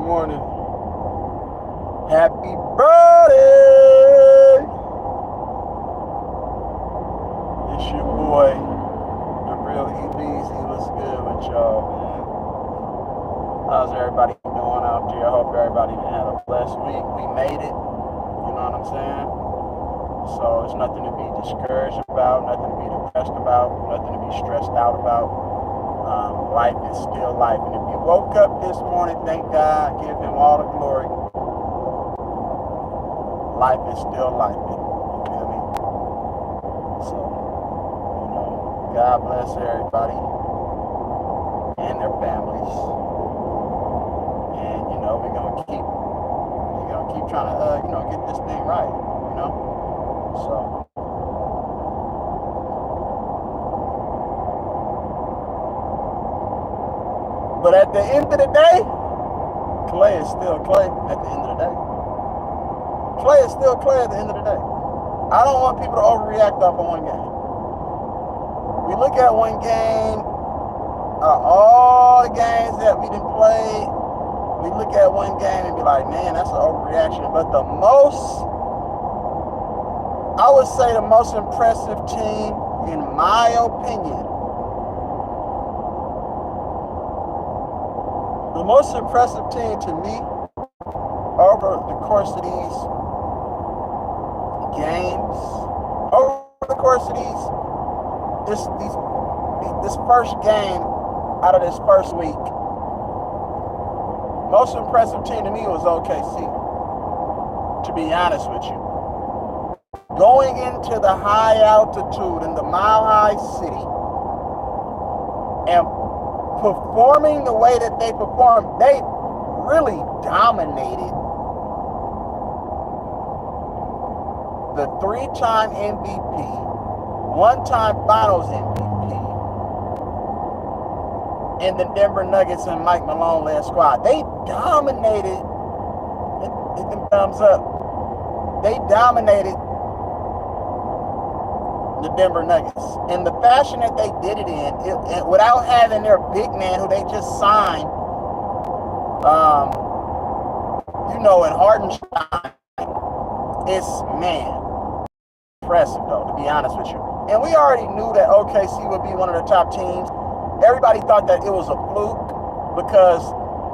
morning. Happy birthday! It's your boy, the real E-Leezy. What's good with y'all, man? How's everybody doing out there? I hope everybody had a blessed week. We made it. You know what I'm saying? So it's nothing to be discouraged about, nothing to be depressed about, nothing to be stressed out about. Life is still life. And if you woke up this morning, thank God, give him all the glory. Life is still life. You feel me? So, God bless everybody and their families. And, we're gonna keep trying to, get this thing right, So. But at the end of the day, Klay is still Klay at the end of the day. Klay is still Klay at the end of the day. I don't want people to overreact off of one game. We look at one game, all the games that we didn't play, we look at one game and be like, man, that's an overreaction. But I would say the most impressive team, in my opinion, the most impressive team to me over the course of these games, over the course of this first game out of this first week, most impressive team to me was OKC, to be honest with you. Going into the high altitude in the Mile High City and performing the way that they performed, they really dominated the 3-time MVP, 1-time Finals MVP, and the Denver Nuggets and Mike Malone-led squad. They dominated. Hit them thumbs up. They dominated the Denver Nuggets. And the fashion that they did it in, without having their big man who they just signed, in Hardenstein, it's, impressive though, to be honest with you. And we already knew that OKC would be one of the top teams. Everybody thought that it was a fluke because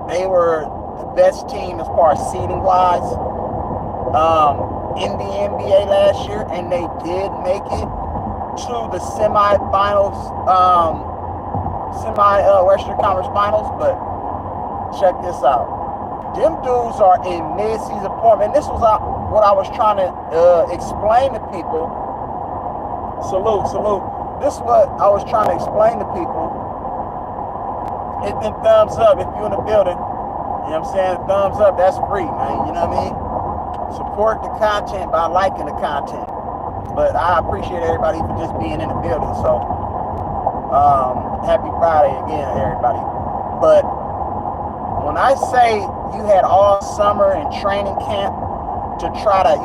they were the best team as far as seeding wise in the NBA last year, and they did make it to the semi-finals, Western Conference Finals. But check this out. Them dudes are in mid-season form, and this was what I was trying to explain to people. Salute. This is what I was trying to explain to people. Hit them thumbs up if you're in the building. You know what I'm saying? Thumbs up, that's free, man. You know what I mean? Support the content by liking the content. But I appreciate everybody for just being in the building. So, happy Friday again, everybody. But when I say you had all summer and training camp to try to,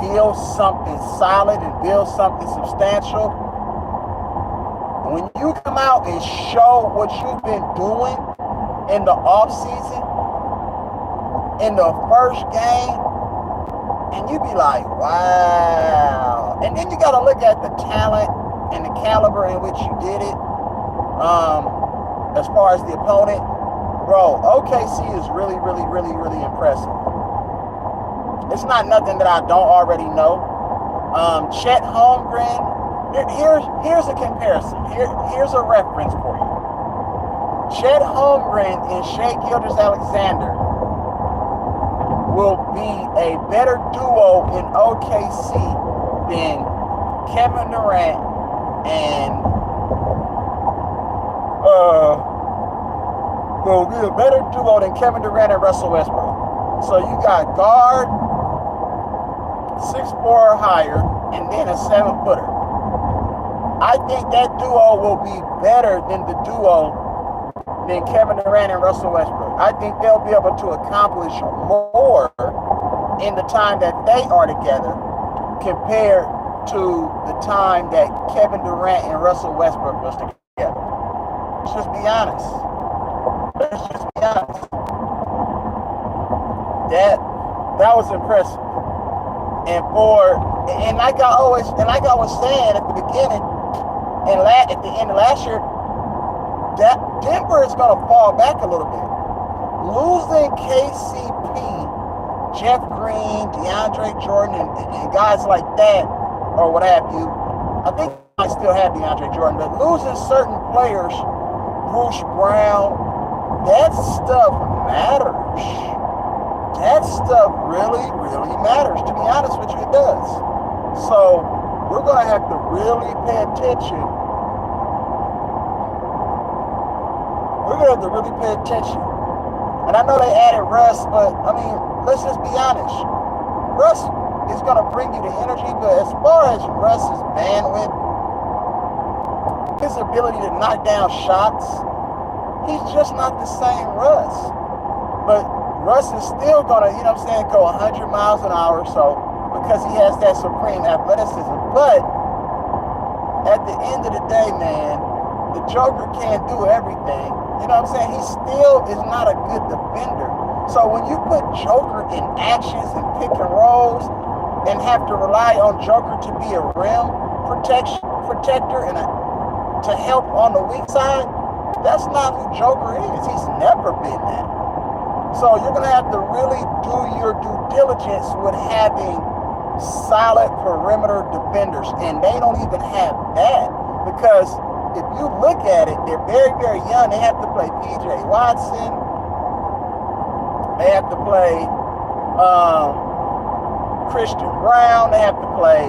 build something solid and build something substantial, when you come out and show what you've been doing in the off season, in the first game, and you be like, wow. And then you got to look at the talent and the caliber in which you did it, as far as the opponent. Bro, OKC is really, really, really, really impressive. It's not nothing that I don't already know. Chet Holmgren, here's a comparison. Here's a reference for you. Chet Holmgren and Shai Gilgeous-Alexander will be a better duo in OKC than Kevin Durant and will be a better duo than Kevin Durant and Russell Westbrook. So you got guard, 6'4" or higher, and then a 7-footer. I think that duo will be better than the duo than Kevin Durant and Russell Westbrook. I think they'll be able to accomplish more in the time that they are together compared to the time that Kevin Durant and Russell Westbrook was together. Let's just be honest. that was impressive. And like I was saying at the beginning, and at the end of last year, that Denver is going to fall back a little bit. Losing KCP, Jeff Green, DeAndre Jordan, and guys like that, or what have you. I think I still have DeAndre Jordan, but losing certain players, Bruce Brown, that stuff matters. That stuff really, really matters. To be honest with you, it does. So we're going to have to really pay attention. We're going to have to really pay attention. And I know they added Russ, but I mean, let's just be honest. Russ is going to bring you the energy, but as far as Russ's bandwidth, his ability to knock down shots, he's just not the same Russ. But Russ is still going to, you know what I'm saying, go 100 miles an hour or so because he has that supreme athleticism. But at the end of the day, man, the Joker can't do everything. You know what I'm saying? He still is not a good defender. So when you put Joker in actions and pick and rolls and have to rely on Joker to be a rim protector and to help on the weak side, that's not who Joker is. He's never been that. So you're going to have to really do your due diligence with having solid perimeter defenders. And they don't even have that because if you look at it, they're very, very young. They have to play P.J. Watson. They have to play Christian Brown. They have to play,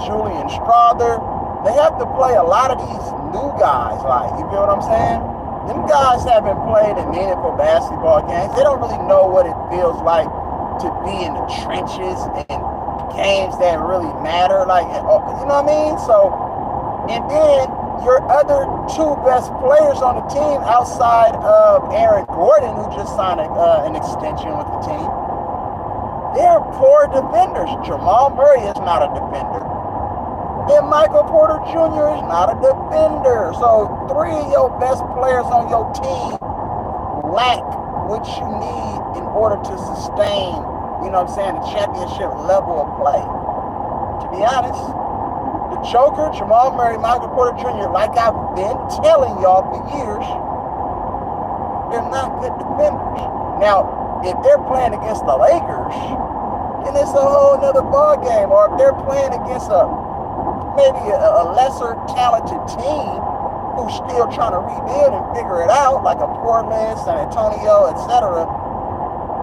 Julian Strother. They have to play a lot of these new guys. Like, you feel what I'm saying? Them guys haven't played in meaningful basketball games. They don't really know what it feels like to be in the trenches and games that really matter. Like, you know what I mean? So, and then your other two best players on the team outside of Aaron Gordon, who just signed an extension with the team, they're poor defenders. Jamal Murray is not a defender. And Michael Porter Jr. is not a defender. So three of your best players on your team lack what you need in order to sustain, you know what I'm saying, the championship level of play. To be honest, the Joker, Jamal Murray, Michael Porter Jr., like I've been telling y'all for years, they're not good defenders. Now, if they're playing against the Lakers, then it's a whole nother ball game. Or if they're playing against maybe a lesser talented team who's still trying to rebuild and figure it out, like a Portland, San Antonio, etc.,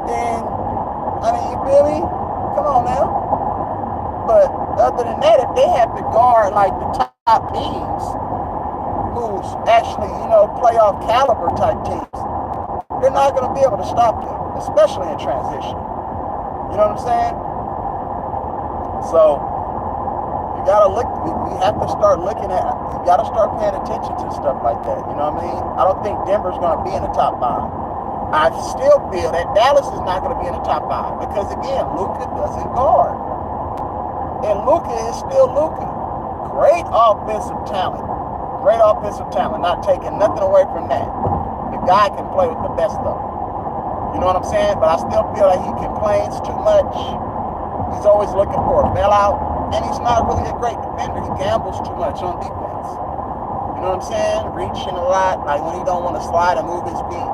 then, I mean, you feel me? Come on now. But other than that, if they have to guard like the top teams, who's actually, playoff caliber type teams, they're not going to be able to stop them, especially in transition. You know what I'm saying? So, you gotta look, we have to start looking at, you gotta start paying attention to stuff like that, you know what I mean? I don't think Denver's gonna be in the top 5. I still feel that Dallas is not gonna be in the top 5 because again, Luka doesn't guard. And Luka is still Luka. Great offensive talent, not taking nothing away from that. The guy can play with the best of them. You know what I'm saying? But I still feel like he complains too much. He's always looking for a bailout. And he's not really a great defender. He gambles too much on defense. You know what I'm saying? Reaching a lot, like when he don't want to slide and move his feet.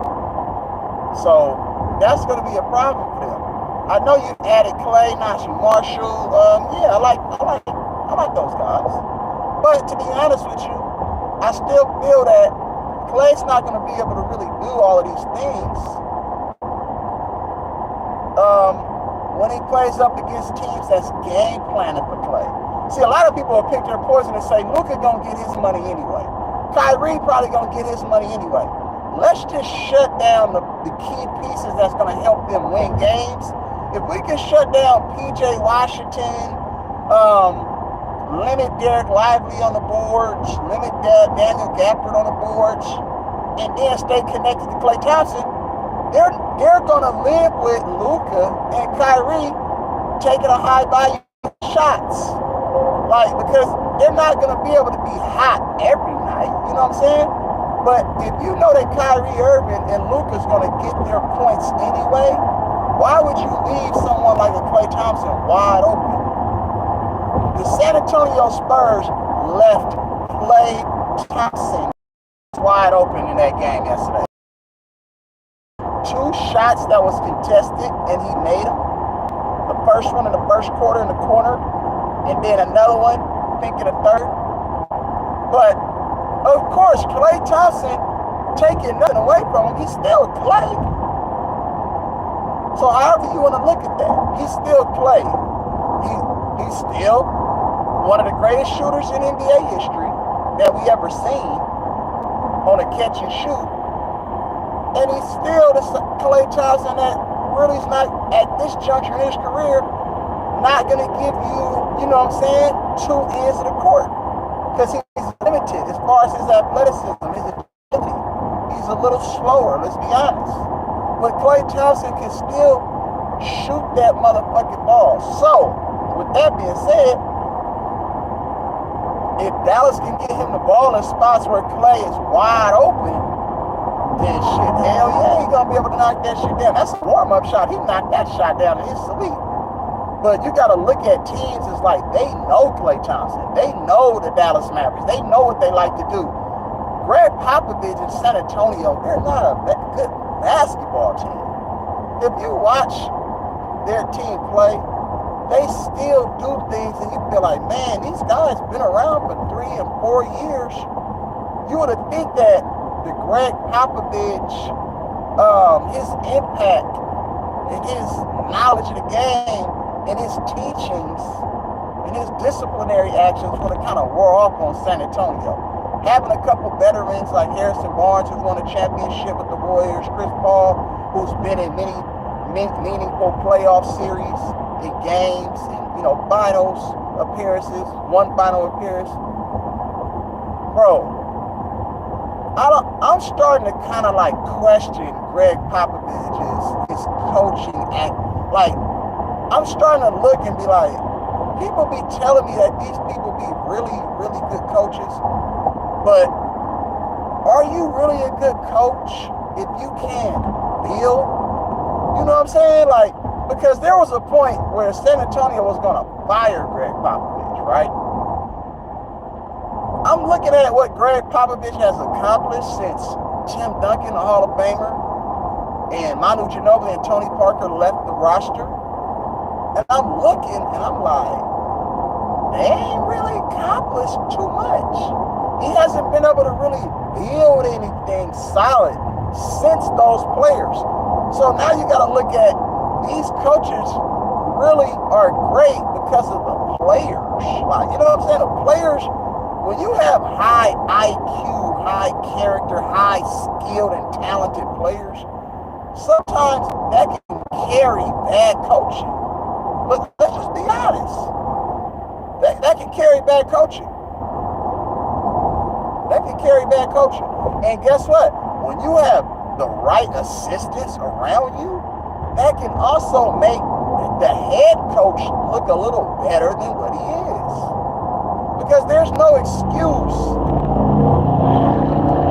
So that's going to be a problem for them. I know you added Klay, Nash Marshall. Yeah, I like those guys. But to be honest with you, I still feel that Klay's not going to be able to really do all of these things. When he plays up against teams that's game planning for Klay. See, a lot of people will pick their poison and say, Luka gonna get his money anyway. Kyrie probably gonna get his money anyway. Let's just shut down the key pieces that's gonna help them win games. If we can shut down P.J. Washington, limit Derek Lively on the boards, limit Daniel Gafford on the boards, and then stay connected to Klay Thompson, they're gonna live with Luka and Kyrie taking a high value shots, like, because they're not gonna be able to be hot every night. You know what I'm saying? But if you know that Kyrie Irving and Luka's gonna get their points anyway, Why would you leave someone like a Klay Thompson wide open? The San Antonio Spurs left Klay Thompson wide open in that game yesterday. 2 shots that was contested, and he made them. The first one in the first quarter in the corner, and then another one, I think in the third. But, of course, Klay Thompson, taking nothing away from him, he's still Klay. So however you want to look at that, he's still Klay. He's still one of the greatest shooters in NBA history that we ever seen on a catch and shoot. And he's still the Klay Thompson that really is not, at this juncture in his career, not going to give you, you know what I'm saying, 2 ends of the court. Because he's limited as far as his athleticism, his agility. He's a little slower, let's be honest. But Klay Thompson can still shoot that motherfucking ball. So, with that being said, if Dallas can get him the ball in spots where Klay is wide open, then shit, hell yeah, he's gonna be able to knock that shit down. That's a warm-up shot. He knocked that shot down in his sleep. But you gotta look at teams as like, they know Klay Thompson. They know the Dallas Mavericks. They know what they like to do. Greg Popovich in San Antonio, they're not a good basketball team. If you watch their team play, they still do things and you feel like, man, these guys been around for 3 and 4 years. You would think that the Greg Popovich, his impact and his knowledge of the game and his teachings and his disciplinary actions would have kind of wore off on San Antonio. Having a couple veterans like Harrison Barnes, who's won a championship with the Warriors, Chris Paul, who's been in many meaningful playoff series in games and, you know, finals appearances, 1 final appearance. Bro, I'm starting to kind of like question Greg Popovich's his coaching act. Like, I'm starting to look and be like, people be telling me that these people be really, really good coaches, but are you really a good coach if you can't build? You know what I'm saying? Like, because there was a point where San Antonio was going to fire Greg Popovich, right? I'm looking at what Greg Popovich has accomplished since Tim Duncan, the Hall of Famer, and Manu Ginobili and Tony Parker left the roster. And I'm looking and I'm like, they ain't really accomplished too much. He hasn't been able to really build anything solid since those players. So now you got to look at these coaches really are great because of the players. Like, you know what I'm saying? The players, when you have high IQ, high character, high skilled and talented players, sometimes that can carry bad coaching. But let's just be honest. That can carry bad coaching. That can carry bad coaching. And guess what? When you have the right assistants around you, that can also make the head coach look a little better than what he is. Because there's no excuse.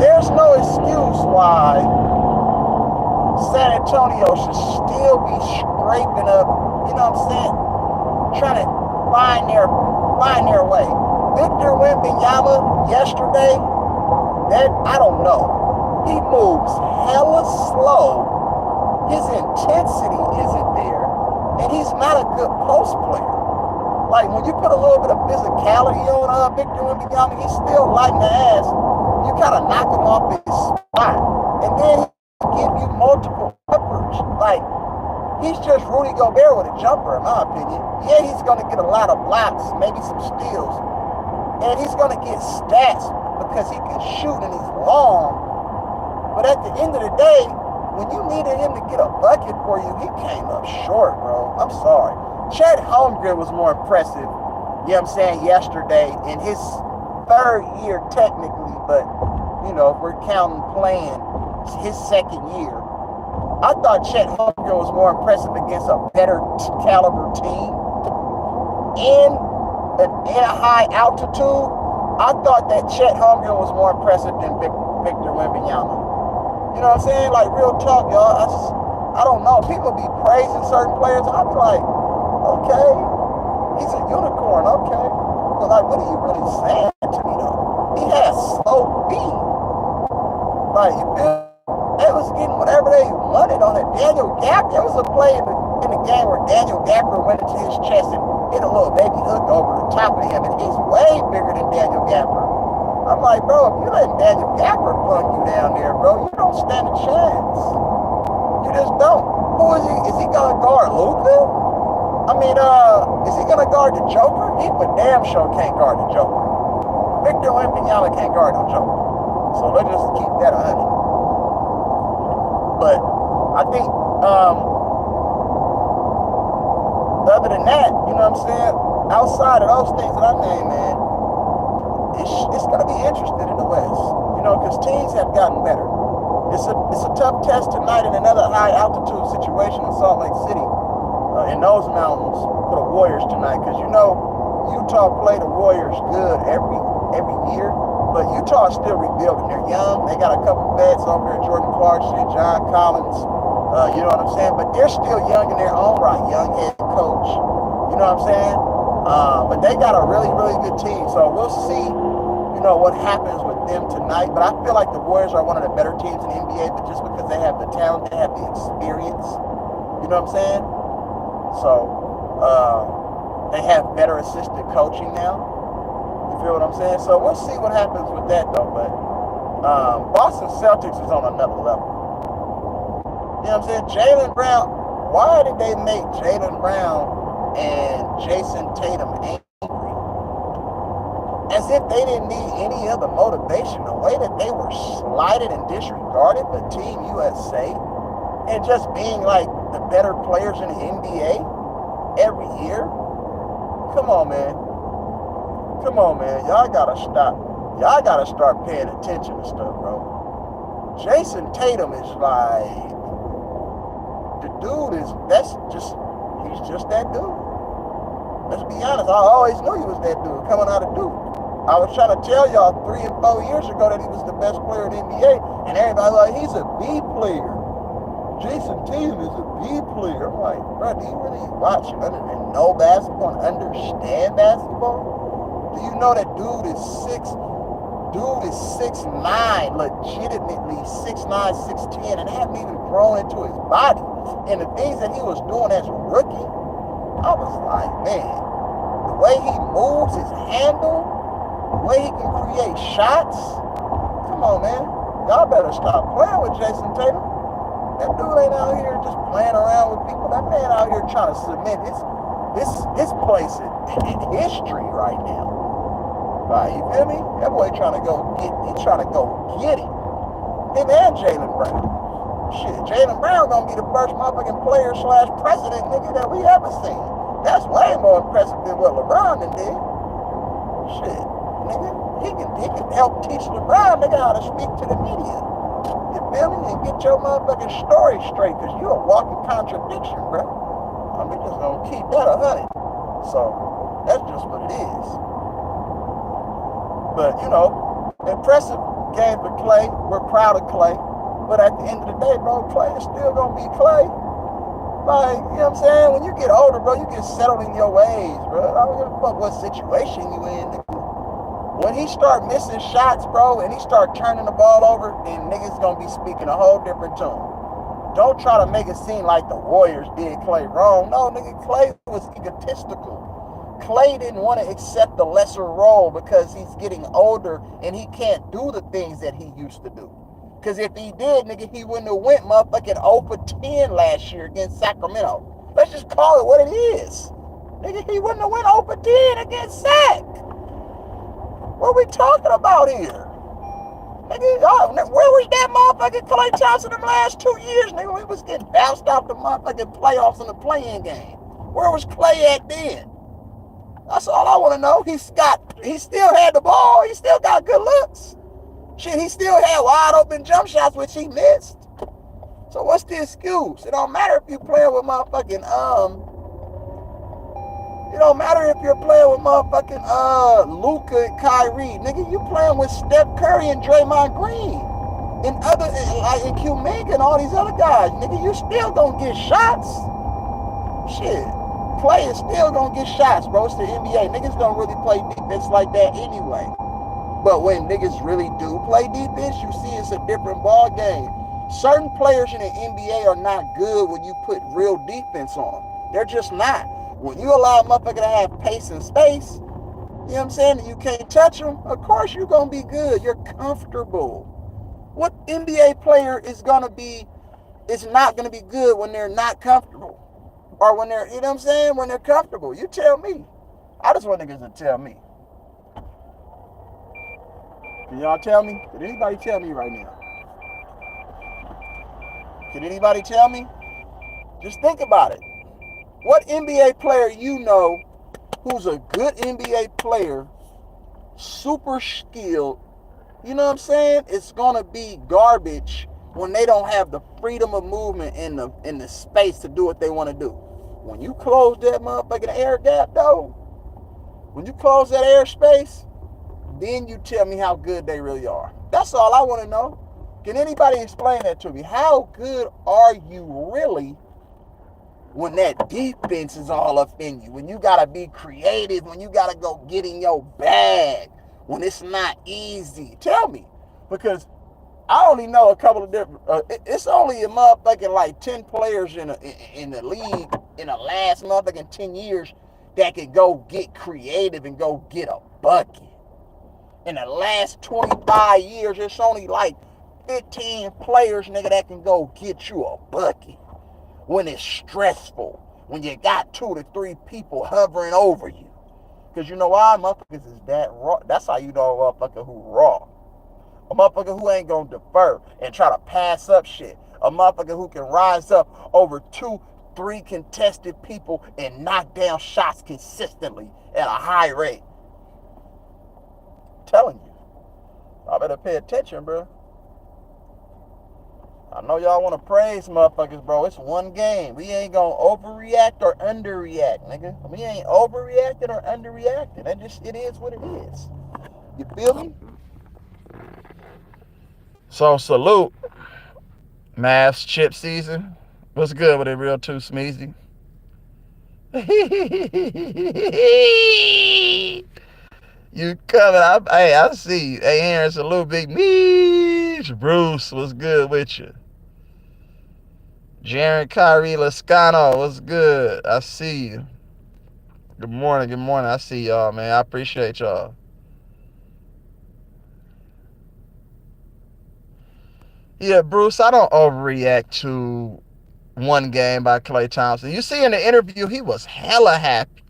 There's no excuse why San Antonio should still be scraping up, you know what I'm saying, trying to find their way. Victor Wembanyama yesterday, that, I don't know. He moves hella slow. His intensity isn't there. And he's not a good post player. Like, when you put a little bit of physicality on Victor Wembanyama, he's still lighting the ass. You kind of knock him off his spot. And then he give you multiple jumpers. Like, he's just Rudy Gobert with a jumper, in my opinion. Yeah, he's going to get a lot of blocks, maybe some steals. And he's going to get stats because he can shoot and he's long. But at the end of the day, when you needed him to get a bucket for you, he came up short, bro. I'm sorry. Chet Holmgren was more impressive, you know what I'm saying, yesterday in his 3rd year technically, but, you know, if we're counting playing his 2nd year. I thought Chet Holmgren was more impressive against a better caliber team. In a high altitude, I thought that Chet Holmgren was more impressive than Victor Wembanyama. You know what I'm saying? Like, real talk, y'all. I don't know. People be praising certain players, and I'm like, okay, he's a unicorn, okay. But like, what are you really saying to me though? He has slow feet. Like, you feel? They was getting whatever they wanted on it. Daniel Gapper, there was a play in the game where Daniel Gapper went into his chest and hit a little baby hook over the top of him, and he's way bigger than Daniel Gapper. I'm like, bro, if you let Daniel Gapper bunk you down there, bro, you don't stand a chance. You just don't. Who is he? Is he gonna guard Luka? I mean, is he gonna guard the Joker? He for damn sure can't guard the Joker. Victor Wembanyama can't guard the Joker. So let's just keep that 100. But I think other than that, you know what I'm saying? Outside of those things that I named, man, it's going to be interesting in the West, you know, because teams have gotten better. It's a tough test tonight in another high altitude situation in Salt Lake City, in those mountains for the Warriors tonight, because you know Utah play the Warriors good every year, but Utah is still rebuilding. They're young. They got a couple vets over there, Jordan Clarkson, John Collins. You know what I'm saying? But they're still young in their own right. Young head coach. You know what I'm saying? But they got a really, really good team. So we'll see, you know, what happens with them tonight. But I feel like the Warriors are one of the better teams in the NBA, but just because they have the talent, they have the experience. You know what I'm saying? So they have better assistant coaching now. You feel what I'm saying? So we'll see what happens with that, though. But Boston Celtics is on another level. You know what I'm saying? Jaylen Brown, why did they make Jaylen Brown and Jason Tatum angry? As if they didn't need any other motivation. The way that they were slighted and disregarded by Team USA and just being like the better players in the NBA every year. Come on, man. Come on, man. Y'all gotta stop. Y'all gotta start paying attention to stuff, bro. Jason Tatum is like, the dude is, he's just that dude. Let's be honest, I always knew he was that dude coming out of Duke. I was trying to tell y'all 3 and 4 years ago that he was the best player in the NBA, and everybody like, he's a B player. Jason Tatum is a B player. I'm like, bro, do you really watch and know basketball and understand basketball? Do you know that dude is 6'9", legitimately 6'9", 6'10", and they haven't even grown into his body. And the things that he was doing as a rookie, I was like, man, the way he moves his handle, the way he can create shots, come on, man. Y'all better stop playing with Jason Tatum. That dude ain't out here just playing around with people. That man out here trying to cement his place in history right now. Right, you feel me? That boy trying to go get it. Him and Jaylen Brown. Shit, Jaylen Brown gonna be the first motherfucking player / president nigga that we ever seen. That's way more impressive than what LeBron did. Shit, nigga, he can help teach LeBron nigga how to speak to the media. You feel me? And get your motherfucking story straight, cause you a walking contradiction, bro. I'm just gonna keep that 100. So that's just what it is. But, you know, impressive game for Klay. We're proud of Klay. But at the end of the day, bro, Klay is still going to be Klay. Like, you know what I'm saying? When you get older, bro, you get settled in your ways, bro. I don't give a fuck what situation you in. When he start missing shots, bro, and he start turning the ball over, then niggas going to be speaking a whole different tune. Don't try to make it seem like the Warriors did Klay wrong. No, nigga, Klay was egotistical. Klay didn't want to accept the lesser role because he's getting older and he can't do the things that he used to do. Because if he did, nigga, he wouldn't have went motherfucking 0 for 10 last year against Sacramento. Let's just call it what it is. Nigga, he wouldn't have went 0 for 10 against Sac. What are we talking about here? Nigga, where was that motherfucking Klay Thompson in the last 2 years, nigga? We was getting bounced off the motherfucking playoffs in the play-in game. Where was Klay at then? That's all I want to know. He still had the ball. He still got good looks. Shit, he still had wide open jump shots, which he missed. So what's the excuse? It don't matter if you're playing with motherfucking, it don't matter if you're playing with motherfucking, Luka and Kyrie. Nigga, you playing with Steph Curry and Draymond Green. And other like in Kuminga and all these other guys, nigga, you still gonna get shots. Shit. Klay is still gonna get shots, bro. It's the NBA. Niggas don't really play defense like that anyway. But when niggas really do play defense, you see it's a different ball game. Certain players in the NBA are not good when you put real defense on them. They're just not. When you allow a motherfucker to have pace and space, you know what I'm saying, and you can't touch them, of course you're gonna be good. You're comfortable. What NBA player is not gonna be good when they're not comfortable? Or when they're, you know what I'm saying, when they're comfortable. You tell me. I just want niggas to tell me. Can y'all tell me? Can anybody tell me right now? Can anybody tell me? Just think about it. What NBA player you know who's a good NBA player, super skilled, you know what I'm saying? It's gonna be garbage when they don't have the freedom of movement in the space to do what they want to do. When you close that motherfucking air gap though, when you close that air space, then you tell me how good they really are. That's all I want to know. Can anybody explain that to me? How good are you really when that defense is all up in you? When you got to be creative, when you got to go get in your bag, when it's not easy? Tell me. Because I only know a couple of different, it's only a motherfucking like 10 players in the league in the last motherfucking 10 years that could go get creative and go get a bucket. In the last 25 years, it's only like 15 players, nigga, that can go get you a bucket when it's stressful, when you got 2 to 3 people hovering over you. Because you know why? Motherfuckers is that raw. That's how you know a motherfucker who raw. A motherfucker who ain't gonna defer and try to pass up shit. A motherfucker who can rise up over 2, 3 contested people and knock down shots consistently at a high rate. I'm telling you. I better pay attention, bro. I know y'all want to praise motherfuckers, bro. It's one game. We ain't gonna overreact or underreact, nigga. We ain't overreacting or underreacting. It is what it is. You feel me? So salute, Mavs chip season. What's good with it, real too, Smeezy? You coming? I see you. Hey, Aaron, salute, big Meech. Bruce, what's good with you? Jaron Kyrie Lascano, what's good? I see you. Good morning, good morning. I see y'all, man. I appreciate y'all. Yeah, Bruce, I don't overreact to one game by Klay Thompson. You see in the interview, he was hella happy.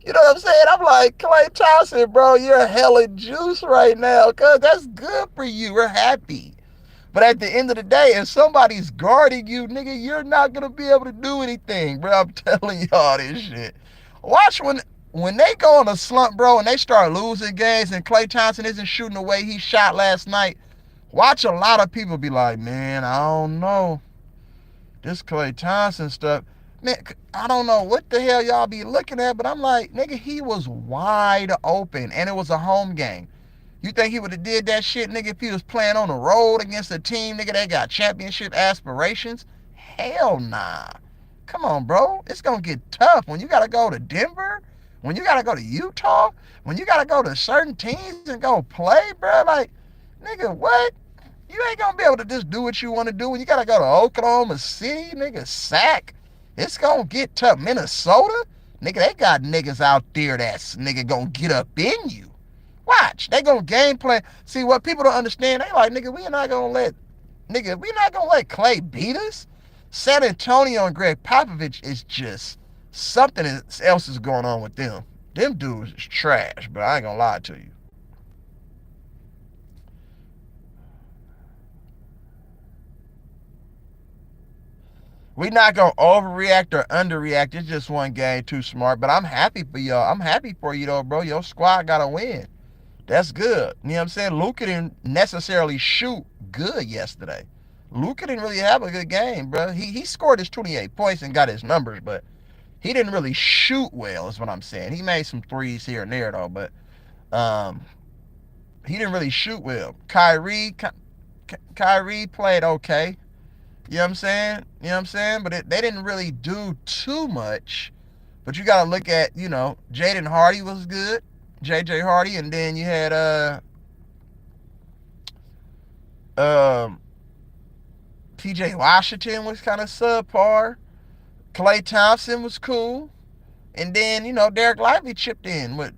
You know what I'm saying? I'm like, Klay Thompson, bro, you're hella juice right now, cuz that's good for you. We're happy. But at the end of the day, if somebody's guarding you, nigga, you're not gonna be able to do anything, bro. I'm telling y'all this shit. Watch when they go on a slump, bro, and they start losing games and Klay Thompson isn't shooting the way he shot last night. Watch a lot of people be like, man, I don't know. This Klay Thompson stuff. Man, I don't know what the hell y'all be looking at, but I'm like, nigga, he was wide open, and it was a home game. You think he would have did that shit, nigga, if he was playing on the road against a team, nigga, that got championship aspirations? Hell nah. Come on, bro. It's going to get tough when you got to go to Denver, when you got to go to Utah, when you got to go to certain teams and go play, bro. Like, nigga, what? You ain't going to be able to just do what you want to do when you got to go to Oklahoma City, nigga, sack. It's going to get tough. Minnesota, nigga, they got niggas out there that's, nigga, going to get up in you. Watch. They gonna game plan. See, what people don't understand, they like, nigga, we're not gonna let Klay beat us. San Antonio and Greg Popovich is just something else is going on with them. Them dudes is trash, but I ain't gonna lie to you. We not gonna overreact or underreact. It's just one game, too smart. But I'm happy for y'all. I'm happy for you though, bro. Your squad gotta win. That's good. You know what I'm saying? Luka didn't necessarily shoot good yesterday. Luka didn't really have a good game, bro. He scored his 28 points and got his numbers, but he didn't really shoot well, is what I'm saying. He made some threes here and there, though, but he didn't really shoot well. Kyrie, Kyrie played okay. You know what I'm saying? You know what I'm saying? But they didn't really do too much. But you got to look at, Jaden Hardy was good. JJ Hardy. And then you had um, PJ Washington was kind of subpar. Klay Thompson was cool. And then, Derek Lively chipped in with,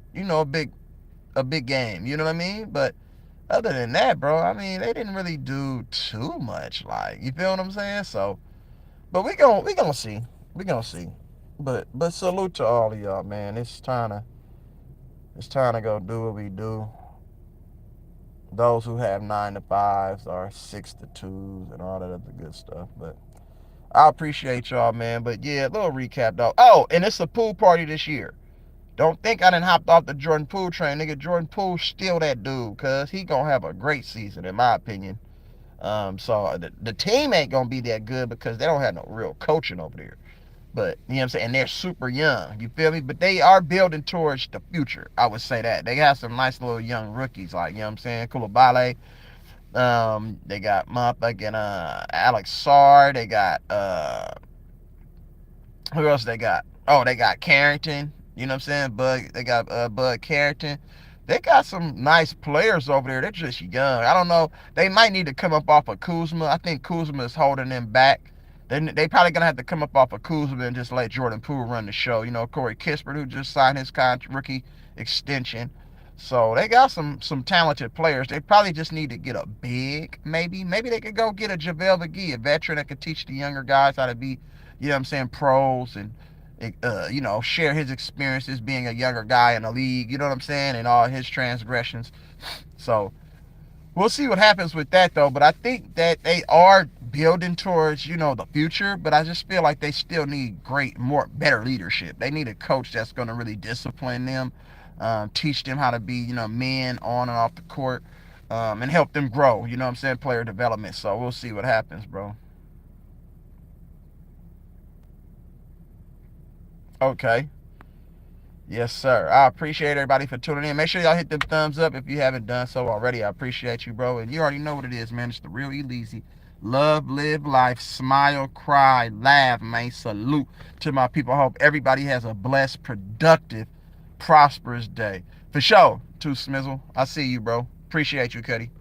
a big game. You know what I mean? But other than that, bro, I mean, they didn't really do too much. Like, you feel what I'm saying? So, but we gonna see. We gonna see. But salute to all of y'all, man. It's time to go do what we do. Those who have 9 to 5s or 6 to 2s and all that other good stuff. But I appreciate y'all, man. But yeah, a little recap though. Oh, and it's a pool party this year. Don't think I done hopped off the Jordan Poole train, nigga. Jordan Poole still that dude, cause he gonna have a great season in my opinion. So the team ain't gonna be that good because they don't have no real coaching over there. But you know what I'm saying? And they're super young. You feel me? But they are building towards the future. I would say that. They have some nice little young rookies, like, you know what I'm saying? Koulibaly. They got motherfucking Alex Sarr. They got who else they got? Oh, they got Carrington. You know what I'm saying? They got Bud Carrington. They got some nice players over there. They're just young. I don't know. They might need to come up off of Kuzma. I think Kuzma is holding them back. They probably gonna have to come up off of Kuzma and just let Jordan Poole run the show. Corey Kispert, who just signed his rookie extension. So they got some talented players. They probably just need to get a big, maybe. Maybe they could go get a JaVale McGee, a veteran that could teach the younger guys how to be, you know what I'm saying, pros and share his experiences being a younger guy in the league, you know what I'm saying, and all his transgressions. So we'll see what happens with that though. But I think that they are building towards, the future, but I just feel like they still need better leadership. They need a coach that's going to really discipline them, teach them how to be, men on and off the court, and help them grow, you know what I'm saying, player development. So we'll see what happens, bro. Okay. Yes, sir. I appreciate everybody for tuning in. Make sure y'all hit them thumbs up if you haven't done so already. I appreciate you, bro. And you already know what it is, man. It's the real E-Leezy. Love, live life, smile, cry, laugh, man. Salute to my people. I hope everybody has a blessed, productive, prosperous day. For sure, too, Smizzle. I see you, bro. Appreciate you, Cuddy.